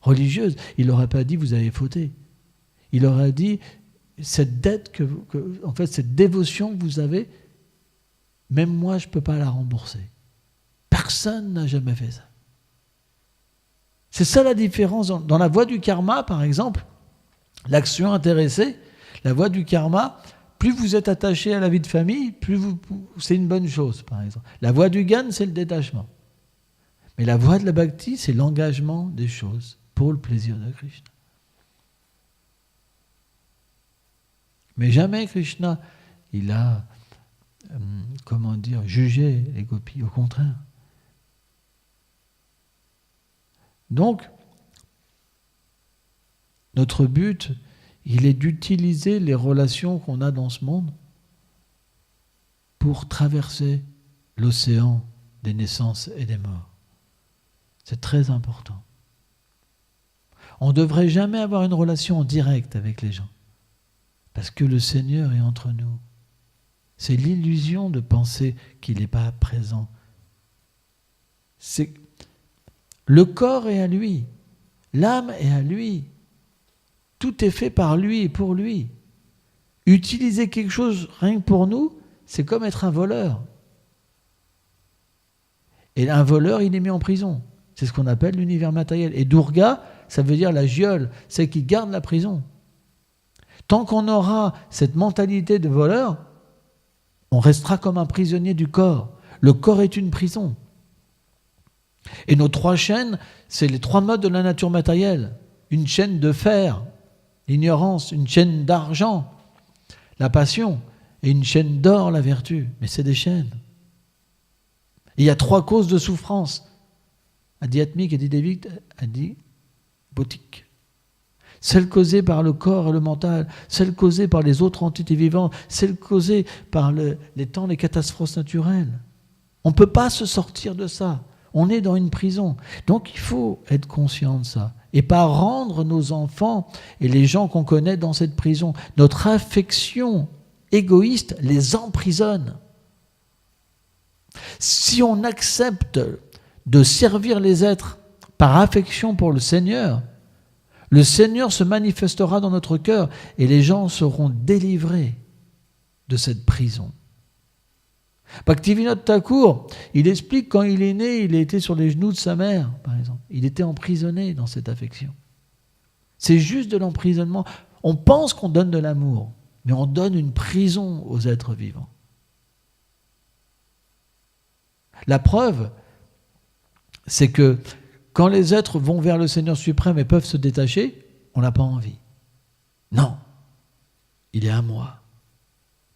religieuses. Il ne leur a pas dit « vous avez fauté ». Il leur a dit « cette dette, en fait, cette dévotion que vous avez, même moi, je ne peux pas la rembourser. Personne n'a jamais fait ça. » C'est ça la différence. Dans la voie du karma, par exemple, l'action intéressée, la voie du karma, plus vous êtes attaché à la vie de famille, c'est une bonne chose, par exemple. La voie du gyan, c'est le détachement. Mais la voie de la bhakti, c'est l'engagement des choses pour le plaisir de Krishna. Mais jamais Krishna, il a, jugé les gopis, au contraire. Donc, notre but, il est d'utiliser les relations qu'on a dans ce monde pour traverser l'océan des naissances et des morts. C'est très important. On ne devrait jamais avoir une relation directe avec les gens, parce que le Seigneur est entre nous. C'est l'illusion de penser qu'il n'est pas présent. Le corps est à lui, l'âme est à lui. Tout est fait par lui et pour lui. Utiliser quelque chose rien que pour nous, c'est comme être un voleur. Et un voleur, il est mis en prison. C'est ce qu'on appelle l'univers matériel. Et Durga, ça veut dire la geôle, c'est qui garde la prison. Tant qu'on aura cette mentalité de voleur, on restera comme un prisonnier du corps. Le corps est une prison. Et nos 3 chaînes, c'est les 3 modes de la nature matérielle. Une chaîne de fer, l'ignorance, une chaîne d'argent, la passion, et une chaîne d'or, la vertu. Mais c'est des chaînes. Et il y a 3 causes de souffrance. Adhyatmique, adidévique, adibautique. Celle causée par le corps et le mental, celle causée par les autres entités vivantes, celle causée par les temps, les catastrophes naturelles. On ne peut pas se sortir de ça. On est dans une prison. Donc il faut être conscient de ça. Et pas rendre nos enfants et les gens qu'on connaît dans cette prison. Notre affection égoïste les emprisonne. Si on accepte de servir les êtres par affection pour le Seigneur Le Seigneur se manifestera dans notre cœur et les gens seront délivrés de cette prison. Bhaktivinoda Thakur, il explique quand il est né, il a été sur les genoux de sa mère, par exemple. Il était emprisonné dans cette affection. C'est juste de l'emprisonnement. On pense qu'on donne de l'amour, mais on donne une prison aux êtres vivants. La preuve, c'est que quand les êtres vont vers le Seigneur suprême et peuvent se détacher, on n'a pas envie. Non, il est à moi.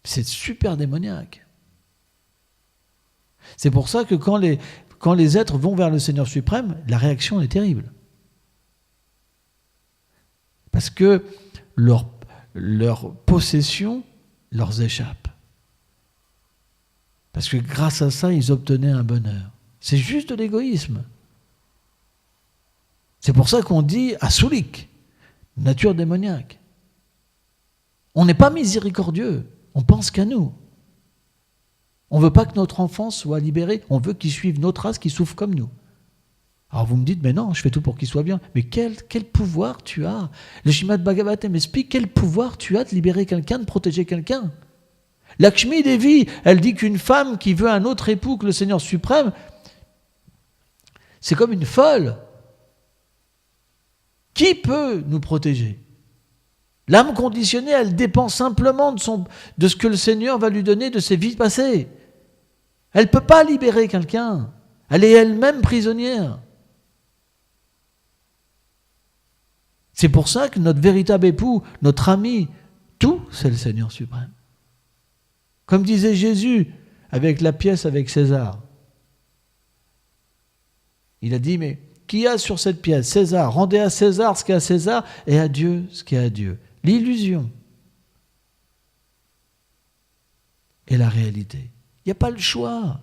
C'est super démoniaque. C'est pour ça que quand les êtres vont vers le Seigneur suprême, la réaction est terrible. Parce que leur possession leur échappe. Parce que grâce à ça, ils obtenaient un bonheur. C'est juste de l'égoïsme. C'est pour ça qu'on dit asulik, nature démoniaque. On n'est pas miséricordieux, on pense qu'à nous. On ne veut pas que notre enfant soit libéré, on veut qu'il suive notre race, qu'il souffre comme nous. Alors vous me dites, mais non, je fais tout pour qu'il soit bien. Mais quel pouvoir tu as? Le Srimad Bhagavatam m'explique quel pouvoir tu as de libérer quelqu'un, de protéger quelqu'un. Lakshmi Devi, elle dit qu'une femme qui veut un autre époux que le Seigneur suprême, c'est comme une folle. Qui peut nous protéger? L'âme conditionnée, elle dépend simplement de ce que le Seigneur va lui donner de ses vies passées. Elle ne peut pas libérer quelqu'un. Elle est elle-même prisonnière. C'est pour ça que notre véritable époux, notre ami, tout, c'est le Seigneur suprême. Comme disait Jésus avec la pièce avec César. Il a dit, mais qui a sur cette pièce? César. Rendez à César ce qui est à César et à Dieu ce qui est à Dieu. L'illusion et la réalité. Il n'y a pas le choix.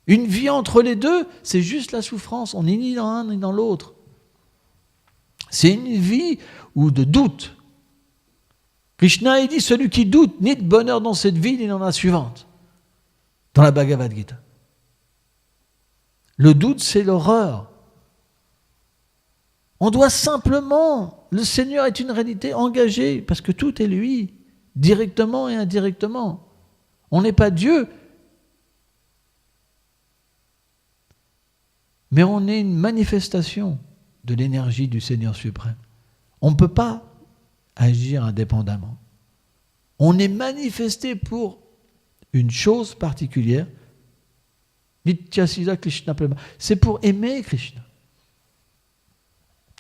Une vie entre les deux, c'est juste la souffrance. On n'est ni dans l'un ni dans l'autre. C'est une vie ou de doute. Krishna, il dit, celui qui doute ni de bonheur dans cette vie, ni dans la suivante. Dans la Bhagavad Gita. Le doute, c'est l'horreur. On doit simplement, le Seigneur est une réalité engagée, parce que tout est lui, directement et indirectement. On n'est pas Dieu, mais on est une manifestation de l'énergie du Seigneur suprême. On ne peut pas agir indépendamment. On est manifesté pour une chose particulière. Nityasila Krishna Prema. C'est pour aimer Krishna.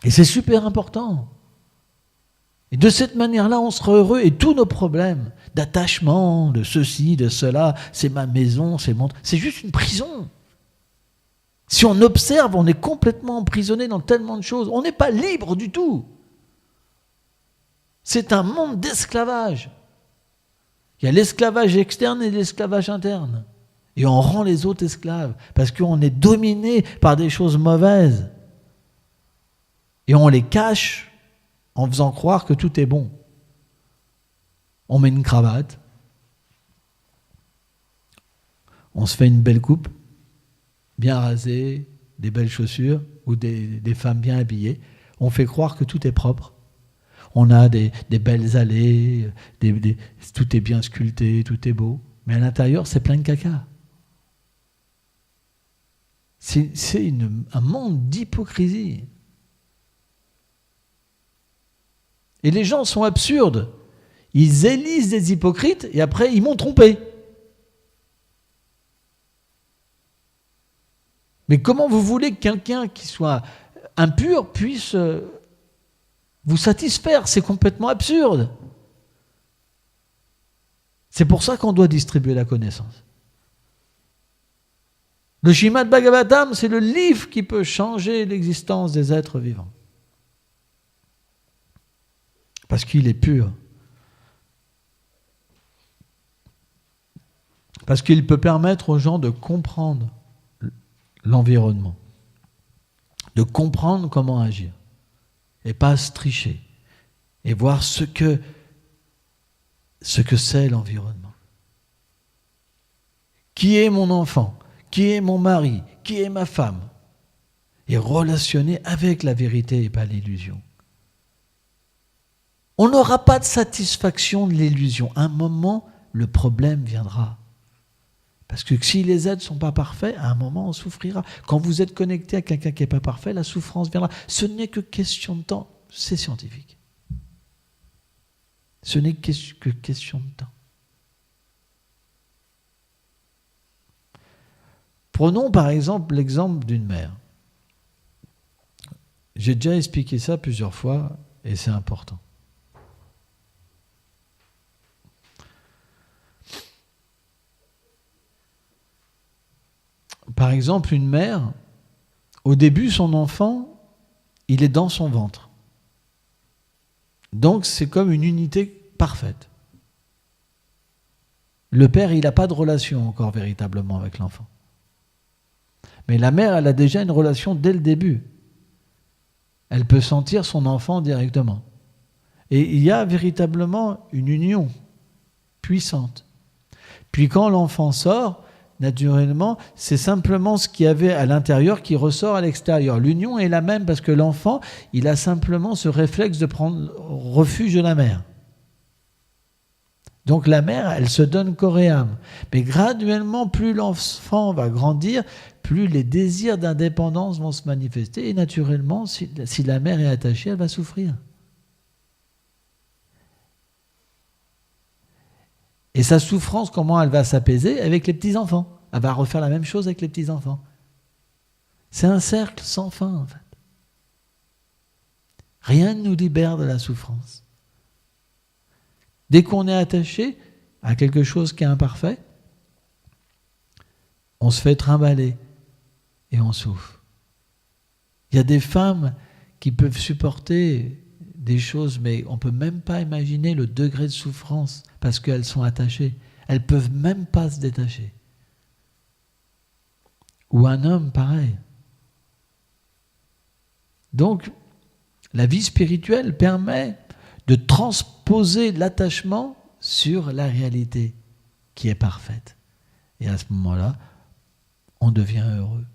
Et c'est super important. Et de cette manière-là, on sera heureux et tous nos problèmes d'attachement, de ceci, de cela, c'est ma maison, c'est juste une prison. Si on observe, on est complètement emprisonné dans tellement de choses. On n'est pas libre du tout. C'est un monde d'esclavage. Il y a l'esclavage externe et l'esclavage interne. Et on rend les autres esclaves parce qu'on est dominé par des choses mauvaises. Et on les cache en faisant croire que tout est bon. On met une cravate, on se fait une belle coupe, bien rasée, des belles chaussures ou des femmes bien habillées. On fait croire que tout est propre. On a des belles allées, tout est bien sculpté, tout est beau. Mais à l'intérieur, c'est plein de caca. C'est un monde d'hypocrisie. Et les gens sont absurdes. Ils élisent des hypocrites et après, ils m'ont trompé. Mais comment vous voulez que quelqu'un qui soit impur puisse vous satisfaire? C'est complètement absurde. C'est pour ça qu'on doit distribuer la connaissance. Le Srimad Bhagavatam, c'est le livre qui peut changer l'existence des êtres vivants. Parce qu'il est pur. Parce qu'il peut permettre aux gens de comprendre l'environnement, de comprendre comment agir, et pas se tricher, et voir ce que c'est l'environnement. Qui est mon enfant? Qui est mon mari? Qui est ma femme? et relationner avec la vérité et pas l'illusion. On n'aura pas de satisfaction de l'illusion. À un moment, le problème viendra. Parce que si les êtres ne sont pas parfaits, à un moment, on souffrira. Quand vous êtes connecté à quelqu'un qui n'est pas parfait, la souffrance viendra. Ce n'est que question de temps. C'est scientifique. Ce n'est que question de temps. Prenons par exemple l'exemple d'une mère. J'ai déjà expliqué ça plusieurs fois et c'est important. Par exemple, une mère, au début, son enfant, il est dans son ventre. Donc, c'est comme une unité parfaite. Le père, il n'a pas de relation encore véritablement avec l'enfant. Mais la mère, elle a déjà une relation dès le début. Elle peut sentir son enfant directement. Et il y a véritablement une union puissante. Puis quand l'enfant sort, naturellement, c'est simplement ce qu'il y avait à l'intérieur qui ressort à l'extérieur. L'union est la même parce que l'enfant, il a simplement ce réflexe de prendre refuge de la mère. Donc la mère, elle se donne corps et âme. Mais graduellement, plus l'enfant va grandir, plus les désirs d'indépendance vont se manifester. Et naturellement, si la mère est attachée, elle va souffrir. Et sa souffrance, comment elle va s'apaiser? Avec les petits-enfants. Elle va refaire la même chose avec les petits-enfants. C'est un cercle sans fin, en fait. Rien ne nous libère de la souffrance. Dès qu'on est attaché à quelque chose qui est imparfait, on se fait trimballer et on souffre. Il y a des femmes qui peuvent supporter des choses, mais on ne peut même pas imaginer le degré de souffrance parce qu'elles sont attachées. Elles ne peuvent même pas se détacher. Ou un homme, pareil. Donc, la vie spirituelle permet de transposer l'attachement sur la réalité qui est parfaite. Et à ce moment-là, on devient heureux.